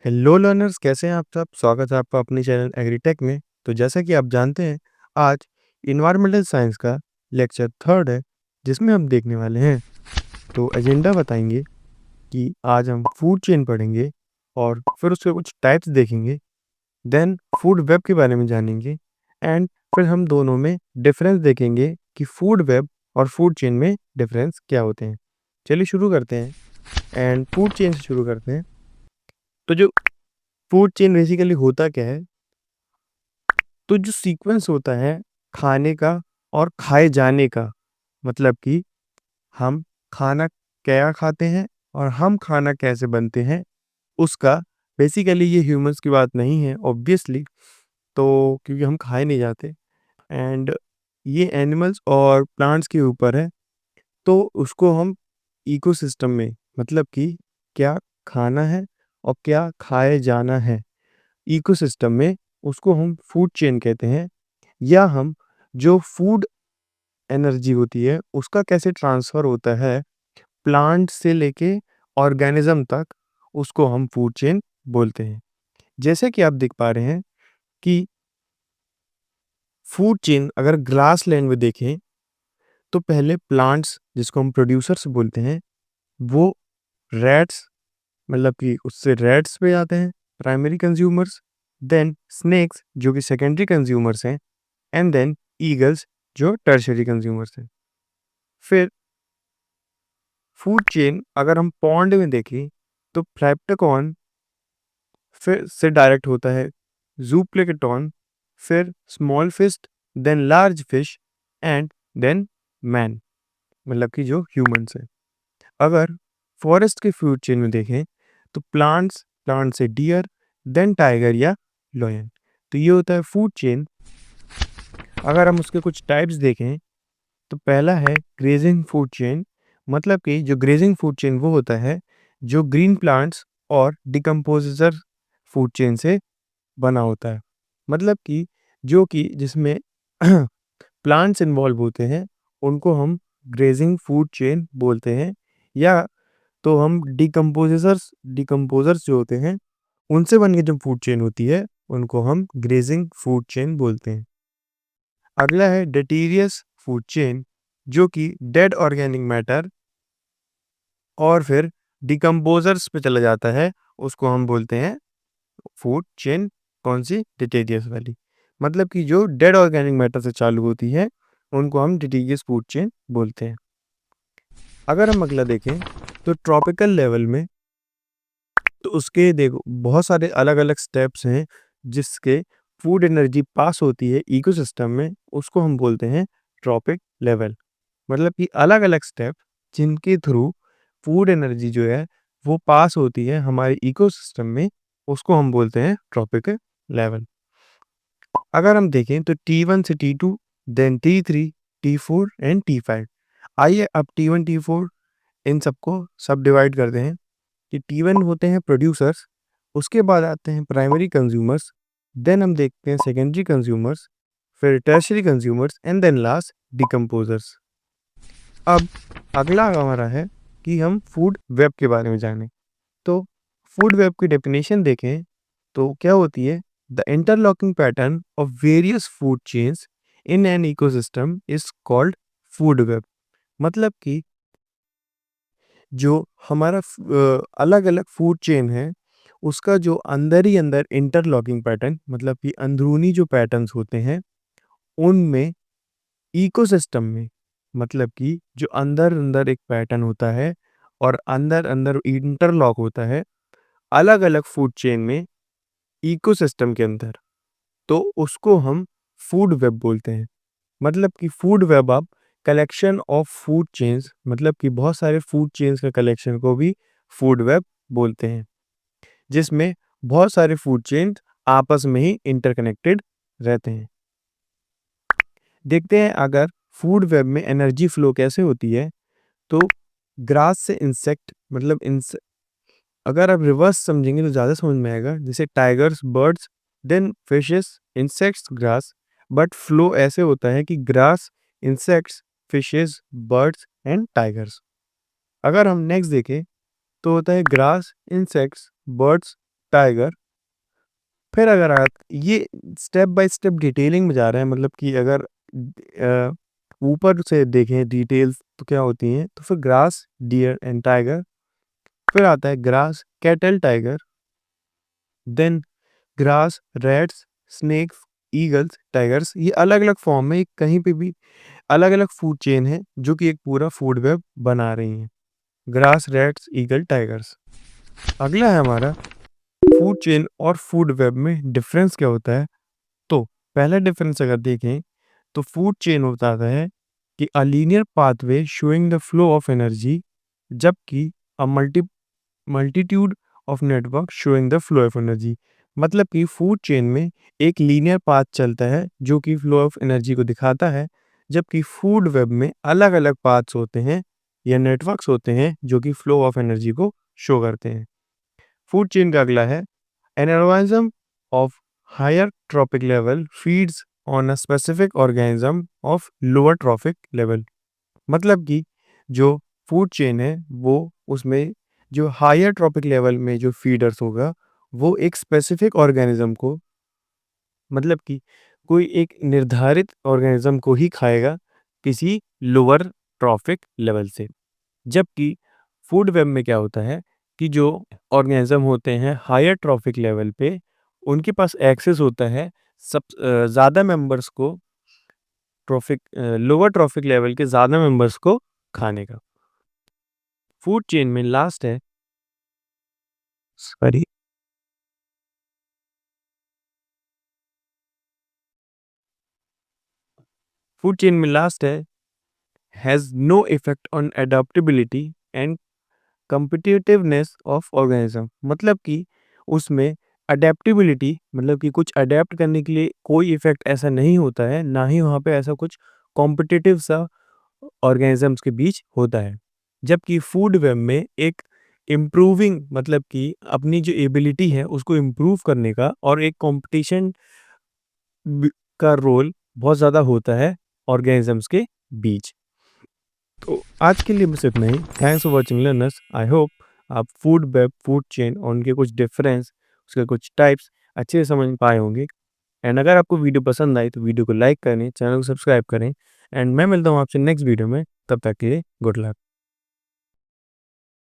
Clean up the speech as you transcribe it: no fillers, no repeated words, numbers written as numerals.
Hello learners, कैसे हैं आप सब? स्वागत है आपका अपने चैनल एग्रीटेक में। तो जैसा कि आप जानते हैं, आज इन्वायरमेंटल साइंस का लेक्चर थर्ड है, जिसमें हम देखने वाले हैं। तो एजेंडा बताएंगे कि आज हम फूड चेन पढ़ेंगे और फिर उसके कुछ टाइप्स देखेंगे। देन फूड वेब के बारे में जानेंगे एंड फिर हम दोनों में डिफरेंस देखेंगे कि फूड वेब और फूड चेन में डिफरेंस क्या होते हैं। चलिए शुरू करते हैं एंड फूड चेन से शुरू करते हैं। तो जो फूड चेन बेसिकली होता क्या है? तो जो सीक्वेंस होता है खाने का और खाए जाने का, मतलब कि हम खाना क्या खाते हैं और हम खाना कैसे बनते हैं, उसका बेसिकली ये ह्यूमंस की बात नहीं है ऑब्वियसली। तो क्योंकि हम खाए नहीं जाते एंड ये एनिमल्स और प्लांट्स के ऊपर है, तो उसको हम इकोसिस्टम में, मतलब कि क्या खाना है और क्या खाए जाना है इकोसिस्टम में, उसको हम फूड चेन कहते हैं। या हम जो फूड एनर्जी होती है उसका कैसे ट्रांसफ़र होता है प्लांट से लेके ऑर्गेनिज्म तक, उसको हम फूड चेन बोलते हैं। जैसे कि आप देख पा रहे हैं कि फूड चेन अगर ग्रासलैंड में देखें, तो पहले प्लांट्स जिसको हम प्रोड्यूसर्स बोलते हैं, वो रैट्स, मतलब कि उससे रैट्स पे आते हैं प्राइमरी कंज्यूमर्स, देन स्नेक्स जो कि सेकेंडरी कंज्यूमर्स हैं, एंड देन ईगल्स जो टर्शियरी कंज्यूमर्स हैं। फिर फूड चेन अगर हम पॉन्ड में देखें, तो प्लेप्टोकॉन फिर से डायरेक्ट होता है ज़ूप्लेकेटॉन, फिर small fish, then large fish and then man, मतलब कि जो ह्यूमंस हैं। अगर फॉरेस्ट के फूड चेन में देखें, तो प्लांट से डियर, देन टाइगर या लायन। तो ये होता है फूड चेन। अगर हम उसके कुछ टाइप्स देखें, तो पहला है ग्रेजिंग फूड चेन। मतलब कि जो ग्रेजिंग फूड चेन वो होता है जो ग्रीन प्लांट्स और डिकम्पोजर फूड चेन से बना होता है। मतलब कि जो कि जिसमें प्लांट्स इन्वॉल्व होते हैं, उनको हम ग्रेजिंग फूड चेन बोलते हैं। या तो हम डिकम्पोजर्स जो होते हैं, उनसे बन के जो फूड चेन होती है, उनको हम ग्रेजिंग फूड चेन बोलते हैं। अगला है डेटिरियस फूड चेन, जो कि डेड ऑर्गेनिक मैटर और फिर डिकम्पोजर्स पे चला जाता है, उसको हम बोलते हैं फूड चेन। कौन सी? डिटेरियस वाली। मतलब कि जो डेड ऑर्गेनिक मैटर से चालू होती है, उनको हम डिटेरियस फूड चेन बोलते हैं। अगर हम अगला देखें, तो ट्रॉपिकल लेवल में, तो उसके देखो बहुत सारे अलग अलग स्टेप्स हैं जिसके फूड एनर्जी पास होती है इकोसिस्टम में, उसको हम बोलते हैं ट्रॉपिक लेवल। मतलब कि अलग अलग स्टेप जिनके थ्रू फूड एनर्जी जो है वो पास होती है हमारे इकोसिस्टम में, उसको हम बोलते हैं ट्रॉपिकल लेवल। अगर हम देखें, तो T1 से T2, then T3, T4 and T5। आइए अब T1 T4 इन सबको सब डिवाइड करते हैं कि T1 होते हैं प्रोड्यूसर्स, उसके बाद आते हैं प्राइमरी कंज्यूमर्स, देन हम देखते हैं सेकेंडरी कंज्यूमर्स, फिर tertiary consumers and then last decomposers. अब अगला हमारा है कि हम फूड वेब के बारे में जानें। तो फूड वेब की डेफिनेशन देखें, तो क्या होती है? The interlocking pattern of various food chains in an ecosystem is called food web. मतलब कि जो हमारा अलग अलग फूड चेन है, उसका जो अंदर ही अंदर इंटरलॉकिंग पैटर्न, मतलब कि अंदरूनी जो पैटर्न्स होते हैं, उनमें इकोसिस्टम में, मतलब कि जो अंदर अंदर एक पैटर्न होता है और अंदर अंदर इंटरलॉक होता है अलग अलग फूड चेन में इकोसिस्टम के अंदर, तो उसको हम फूड वेब बोलते हैं। मतलब कि फूड वेब अब कलेक्शन ऑफ फूड चेन्स, मतलब कि बहुत सारे फूड चेन्स का कलेक्शन को भी फूड वेब बोलते हैं, जिसमें बहुत सारे फूड चेन्स आपस में ही इंटरकनेक्टेड रहते हैं। देखते हैं अगर फूड वेब में एनर्जी फ्लो कैसे होती है। तो ग्रास से इंसेक्ट, मतलब अगर आप रिवर्स समझेंगे तो ज़्यादा समझ में आएगा। जैसे tigers, birds, then fishes, insects, grass. But flow ऐसे होता है कि grass, insects, fishes, birds and tigers. अगर हम नेक्स्ट देखें, तो होता है ग्रास, इंसेक्ट्स, बर्ड्स, टाइगर। फिर अगर आप ये स्टेप बाय स्टेप डिटेलिंग में जा रहे हैं, मतलब कि अगर ऊपर से देखें डिटेल्स तो क्या होती हैं, तो फिर ग्रास, डियर एंड टाइगर। फिर आता है grass, cattle, tiger. Then grass, rats, snakes, eagles, tigers. ये अलग-अलग फॉर्म में कहीं पे भी अलग-अलग फूड चेन है जो कि एक पूरा फूड वेब बना रही हैं। Grass, rats, eagle, tigers. अगला है हमारा फूड चेन और फूड वेब में डिफरेंस क्या होता है। तो पहला डिफरेंस अगर देखें तो फूड चेन बताता है कि a linear pathway showing the flow of energy, जबकि a multitude of network showing the flow of energy. मतलब कि फूड चेन में एक लीनियर पाथ चलता है जो कि फ्लो ऑफ एनर्जी को दिखाता है, जबकि फूड वेब में अलग अलग पाथ्स होते हैं या नेटवर्क्स होते हैं जो कि फ्लो ऑफ एनर्जी को शो करते हैं। फूड चेन का अगला है an organism of higher trophic level feeds on a specific organism of lower trophic level। मतलब कि जो फूड चेन है वो उसमें जो हायर ट्रॉपिक लेवल में जो फीडर्स होगा वो एक स्पेसिफिक ऑर्गेनिज्म को, मतलब कि कोई एक निर्धारित ऑर्गेनिज्म को ही खाएगा किसी लोअर ट्रॉफिक लेवल से। जबकि फूड वेब में क्या होता है कि जो ऑर्गेनिज्म होते हैं हायर ट्रॉफिक लेवल पे, उनके पास एक्सेस होता है ज़्यादा मेंबर्स को लोअर ट्रॉफिक लेवल के ज़्यादा मेंबर्स को खाने का। फूड चेन में लास्ट है सॉरी फूड चेन में लास्ट है has no effect on adaptability and competitiveness of organism. मतलब कि उसमें अडेप्टेबिलिटी, मतलब कि कुछ अडेप्ट करने के लिए कोई इफेक्ट ऐसा नहीं होता है, ना ही वहाँ पे ऐसा कुछ कॉम्पिटिटिव सा ऑर्गेनिजम्स के बीच होता है। जबकि फूड वेब में एक इम्प्रूविंग, मतलब कि अपनी जो एबिलिटी है उसको इम्प्रूव करने का और एक कंपटीशन का रोल बहुत ज़्यादा होता है ऑर्गेनिजम्स के बीच। तो आज के लिए बस इतना ही। Thanks for watching learners. I hope आप फूड वेब, फूड चेन और उनके कुछ डिफरेंस, उसके कुछ टाइप्स अच्छे से समझ पाए होंगे। एंड अगर आपको वीडियो पसंद आई तो वीडियो को लाइक करें, चैनल को सब्सक्राइब करें। एंड मैं मिलता हूँ आपसे नेक्स्ट वीडियो में, तब तक के लिए गुड लक।